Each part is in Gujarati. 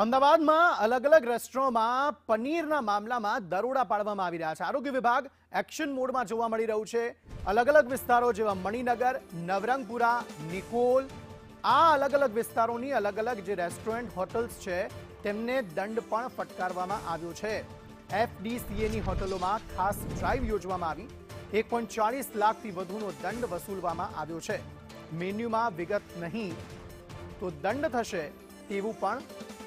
અમદાવાદમાં અલગ અલગ રેસ્ટોરન્ટમાં પનીરના મામલામાં દરોડા પાડવામાં આવી રહ્યા છે। આરોગ્ય વિભાગ એક્શન મોડમાં જોવા મળી રહ્યું છે। અલગ અલગ વિસ્તારો જેવા મણિનગર, નવરંગપુરા, નિકોલ, આ અલગ અલગ વિસ્તારોની અલગ અલગ જે રેસ્ટોરન્ટ હોટલ્સ છે તેમને દંડ પણ ફટકારવામાં આવ્યો છે। એફડીસીએની હોટલોમાં ખાસ ડ્રાઈવ યોજવામાં આવી 1.40 લાખથી વધુનો દંડ વસૂલવામાં આવ્યો છે। મેન્યુમાં વિગત નહીં તો દંડ થશે તેવું પણ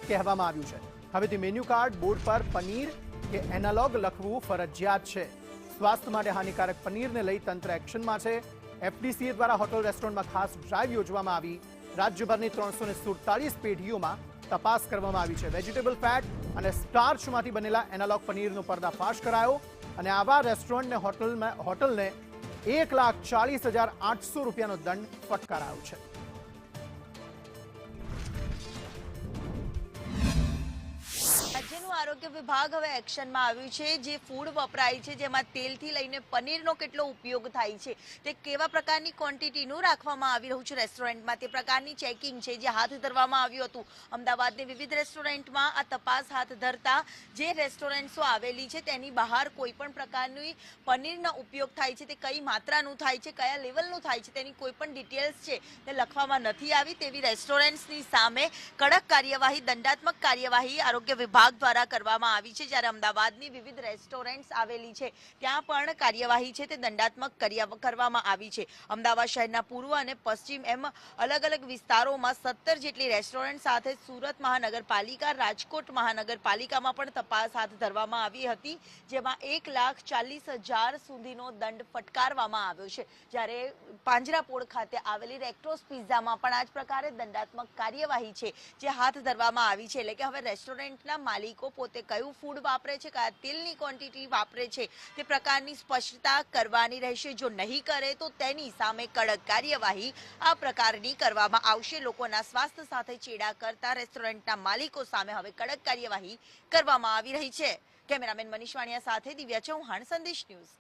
કહેવામાં આવ્યું છે। હવેથી મેન્યુ કાર્ડ બોર્ડ પર પનીર કે એનાલોગ લખવું ફરજિયાત છે। સ્વાસ્થ્ય માટે હાનિકારક પનીરને લઈ તંત્ર એક્શનમાં છે। એફડીસીએ દ્વારા હોટલ રેસ્ટોરન્ટમાં ખાસ ડ્રાઈવ યોજવામાં આવી રાજ્યભરની 347 પેઢીઓમાં તપાસ કરવામાં આવી છે। વેજીટેબલ ફેટ અને સ્ટાર્ચમાંથી બનેલા એનાલોગ પનીરનો પર્દાફાશ કરાયો અને આવા રેસ્ટોરન્ટને હોટલને 1,40,800 રૂપિયાનો દંડ ફટકારાયો છે। રાજ્યનું આરોગ્ય વિભાગ હવે એક્શનમાં આવ્યું છે। જે ફૂડ વપરાય છે જેમાં તેલથી લઈને પનીરનો કેટલો ઉપયોગ થાય છે, તે કેવા પ્રકારની ક્વોન્ટિટીનું રાખવામાં આવી રહ્યું છે રેસ્ટોરન્ટમાં, તે પ્રકારની ચેકિંગ છે જે હાથ ધરવામાં આવ્યું હતું। અમદાવાદની વિવિધ રેસ્ટોરન્ટમાં આ તપાસ હાથ ધરતા જે રેસ્ટોરન્ટ્સો આવેલી છે તેની બહાર કોઈ પણ પ્રકારની પનીરનો ઉપયોગ થાય છે, તે કઈ માત્રાનું થાય છે, કયા લેવલનું થાય છે, તેની કોઈ પણ ડિટેલ્સ છે તે લખવામાં નથી આવી। તેવી રેસ્ટોરન્ટ્સની સામે કડક કાર્યવાહી, દંડાત્મક કાર્યવાહી આરોગ્ય વિભાગ દ્વારા કરવામાં આવી છે। જ્યારે અમદાવાદની વિવિધ રેસ્ટોરન્ટ્સ આવેલી છે ત્યાં પણ કાર્યવાહી છે તે દંડાત્મક કરવામાં આવી છે। અમદાવાદ શહેરના પૂર્વ અને પશ્ચિમ એમ અલગ અલગ વિસ્તારોમાં 17 જેટલી રેસ્ટોરન્ટ સાથે સુરત મહાનગરપાલિકા, રાજકોટ મહાનગરપાલિકામાં પણ તપાસ હાથ ધરવામાં આવી હતી, જેમાં 1,40,000 સુધીનો દંડ ફટકારવામાં આવ્યો છે। જ્યારે પાંજરાપોળ ખાતે આવેલી રેક્ટોસ પિઝામાં પણ આ જ પ્રકારે દંડાત્મક કાર્યવાહી છે જે હાથ ધરવામાં આવી છે। એટલે કે હવે રેસ્ટોરન્ટના માલિકો પોતે કયું ફૂડ વાપરે છે, કયા તેલની ક્વોન્ટિટી વાપરે છે તે પ્રકારની સ્પષ્ટતા કરવાની રહેશે। જો નહીં કરે તો તેની સામે કડક કાર્યવાહી આ પ્રકારની કરવામાં આવશે। લોકોના સ્વાસ્થ્ય સાથે ચેડા કરતા રેસ્ટોરન્ટના માલિકો સામે હવે કડક કાર્યવાહી કરવામાં આવી રહી છે। કેમેરામેન મનીષ વાણિયા સાથે દિવ્યા ચૌહાણ, સંદેશ ન્યૂઝ।